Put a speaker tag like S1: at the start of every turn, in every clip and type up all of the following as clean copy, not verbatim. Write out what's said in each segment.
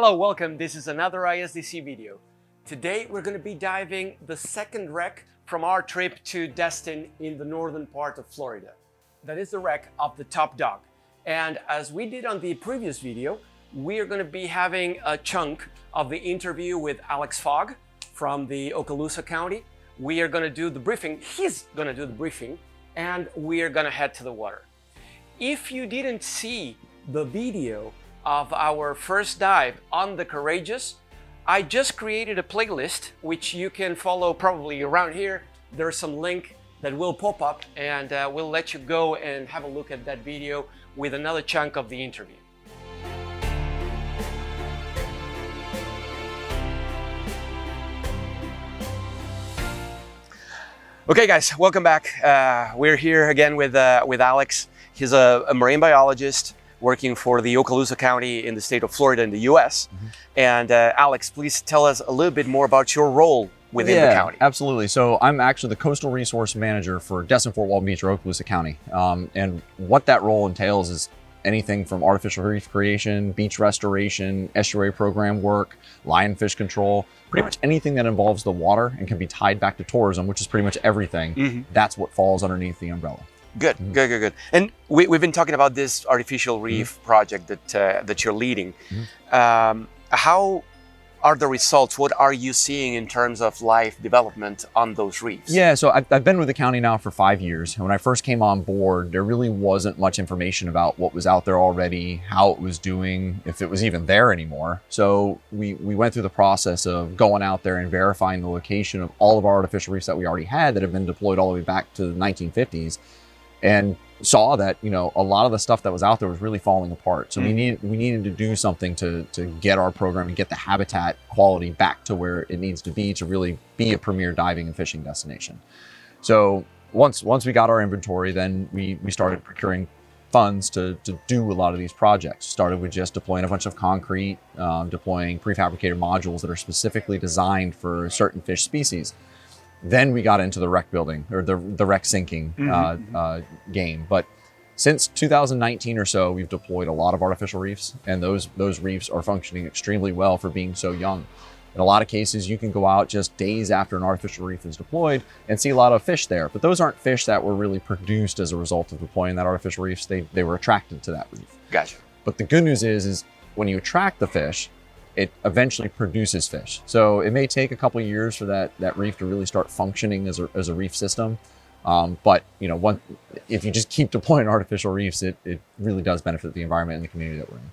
S1: Hello, welcome. This is another ISDC video. Today we're going to be diving the second wreck from our trip to Destin in the northern part of Florida. That is the wreck of the Top Dog. And as we did on the previous video, we are going to be having a chunk of the interview with Alex Fogg from the Okaloosa County. We are going to do the briefing. He's going to do the briefing, and we are going to head to the water. If you didn't see the video of our first dive on the Courageous, I just created a playlist which you can follow probably around here. There's some link that will pop up, and we'll let you go and have a look at that video with another chunk of the interview. Okay guys, welcome back. We're here again with Alex. He's a marine biologist working for the Okaloosa County in the state of Florida in the US. And Alex, please tell us a little bit more about your role within the county.
S2: Absolutely. So I'm actually the Coastal Resource Manager for Destin, Fort Walton Beach, or Okaloosa County. And what that role entails is anything from artificial reef creation, beach restoration, estuary program work, lionfish control, pretty much anything that involves the water and can be tied back to tourism, which is pretty much everything. That's what falls underneath the umbrella.
S1: Good, good. And we've been talking about this artificial reef project that you're leading. How are the results? What are you seeing in terms of life development on those reefs?
S2: Yeah, so I've been with the county now for 5 years. And when I first came on board, there really wasn't much information about what was out there already, how it was doing, if it was even there anymore. So we went through the process of going out there and verifying the location of all of our artificial reefs that we already had that have been deployed all the way back to the 1950s. And saw that, you know, a lot of the stuff that was out there was really falling apart. So we needed to do something to get our program and get the habitat quality back to where it needs to be to really be a premier diving and fishing destination. So once we got our inventory, then we started procuring funds to do a lot of these projects. Started with just deploying a bunch of concrete, deploying prefabricated modules that are specifically designed for certain fish species. Then we got into the wreck building, or the wreck sinking game. But since 2019 or so, we've deployed a lot of artificial reefs, and those reefs are functioning extremely well for being so young. In a lot of cases, you can go out just days after an artificial reef is deployed and see a lot of fish there. But those aren't fish that were really produced as a result of deploying that artificial reefs. They were attracted to that reef.
S1: Gotcha.
S2: But the good news is when you attract the fish, it eventually produces fish. So it may take a couple of years for that reef to really start functioning as a reef system. But you know, if you just keep deploying artificial reefs, it really does benefit the environment and the community that we're in.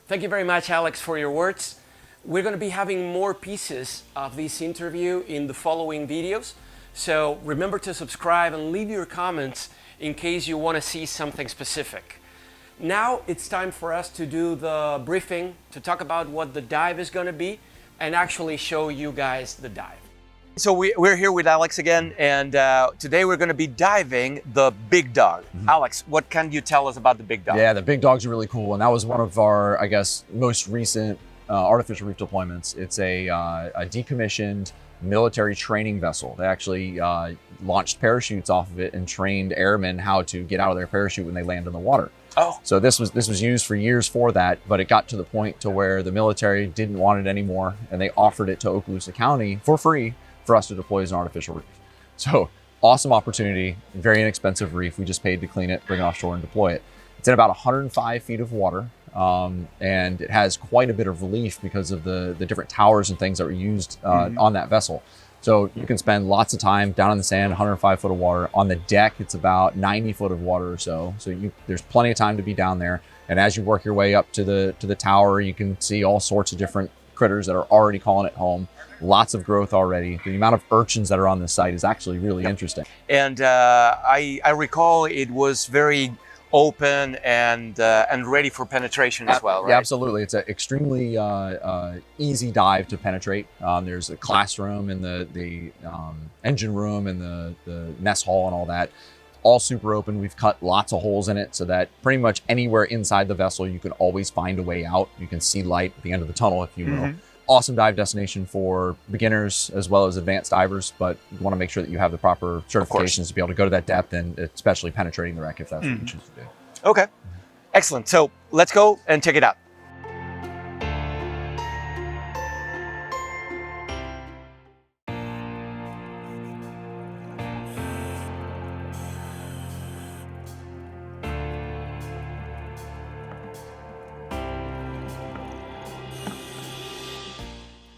S1: Thank you very much, Alex, for your words. We're going to be having more pieces of this interview in the following videos. So remember to subscribe and leave your comments in case you want to see something specific. Now it's time for us to do the briefing, to talk about what the dive is going to be and actually show you guys the dive. So we're here with Alex again, and today we're going to be diving the Big Dog. Alex, what can you tell us about the Big Dog?
S2: Yeah, the Big Dog's really cool, and that was one of our, I guess, most recent artificial reef deployments. It's a decommissioned military training vessel. They actually launched parachutes off of it and trained airmen how to get out of their parachute when they land in the water.
S1: Oh.
S2: So this was used for years for that, but it got to the point to where the military didn't want it anymore, and they offered it to Okaloosa County for free for us to deploy as an artificial reef. So awesome opportunity, very inexpensive reef. We just paid to clean it, bring it offshore and deploy it. It's in about 105 feet of water. And it has quite a bit of relief because of the different towers and things that were used on that vessel. So you can spend lots of time down in the sand, 105 foot of water. On the deck, it's about 90 foot of water or so. So there's plenty of time to be down there. And as you work your way up to the tower, you can see all sorts of different critters that are already calling it home. Lots of growth already. The amount of urchins that are on this site is actually really interesting.
S1: And I recall it was very open and ready for penetration as well, right?
S2: Yeah, absolutely. It's an extremely easy dive to penetrate. There's a classroom and the engine room and the mess hall and all that. All super open. We've cut lots of holes in it so that pretty much anywhere inside the vessel, you can always find a way out. You can see light at the end of the tunnel, if you will. awesome dive destination for beginners as well as advanced divers, but you want to make sure that you have the proper certifications to be able to go to that depth and especially penetrating the wreck if that's what you choose to do.
S1: Okay, excellent. So let's go and check it out.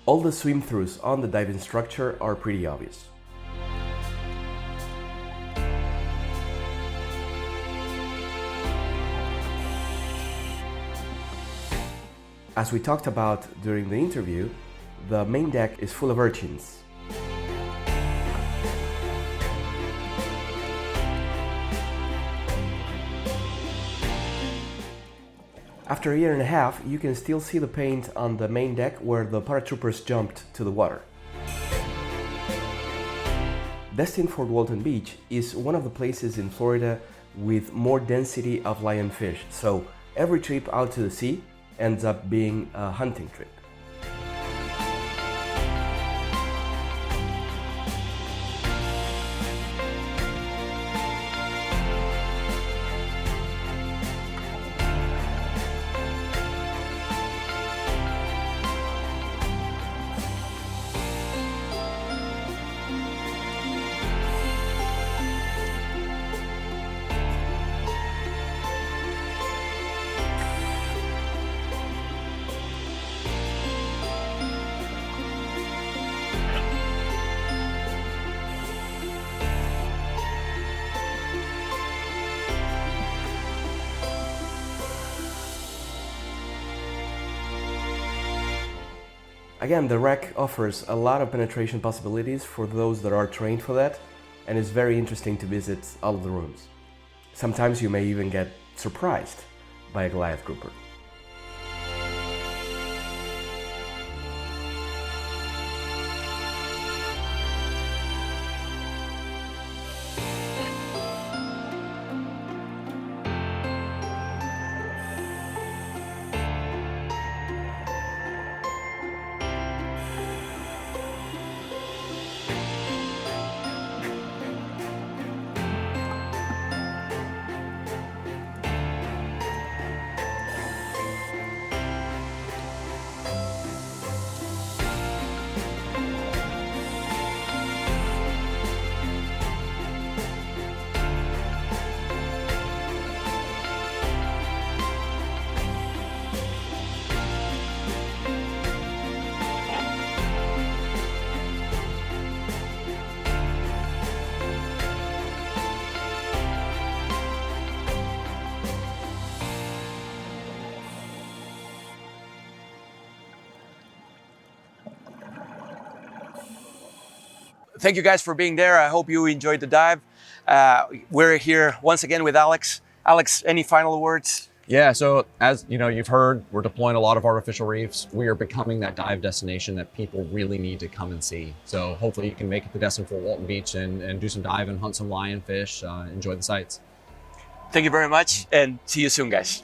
S3: All the swim-throughs on the diving structure are pretty obvious. As we talked about during the interview, the main deck is full of urchins. After a year and a half, you can still see the paint on the main deck where the paratroopers jumped to the water. Destin Fort Walton Beach is one of the places in Florida with more density of lionfish, so every trip out to the sea ends up being a hunting trip. Again, the wreck offers a lot of penetration possibilities for those that are trained for that, and it's very interesting to visit all of the rooms. Sometimes you may even get surprised by a Goliath grouper.
S1: Thank you guys for being there. I hope you enjoyed the dive. We're here once again with Alex. Alex, any final words?
S2: Yeah, so as you know, you've heard, we're deploying a lot of artificial reefs. We are becoming that dive destination that people really need to come and see. So hopefully you can make it to Destin Fort Walton Beach and do some diving, hunt some lionfish, enjoy the sights.
S1: Thank you very much, and see you soon, guys.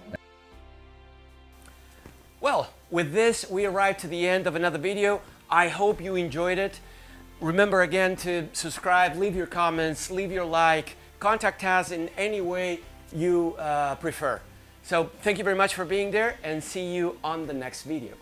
S1: Well, with this, we arrived to the end of another video. I hope you enjoyed it. Remember again to subscribe, leave your comments, leave your like, contact us in any way you prefer. So thank you very much for being there, and see you on the next video.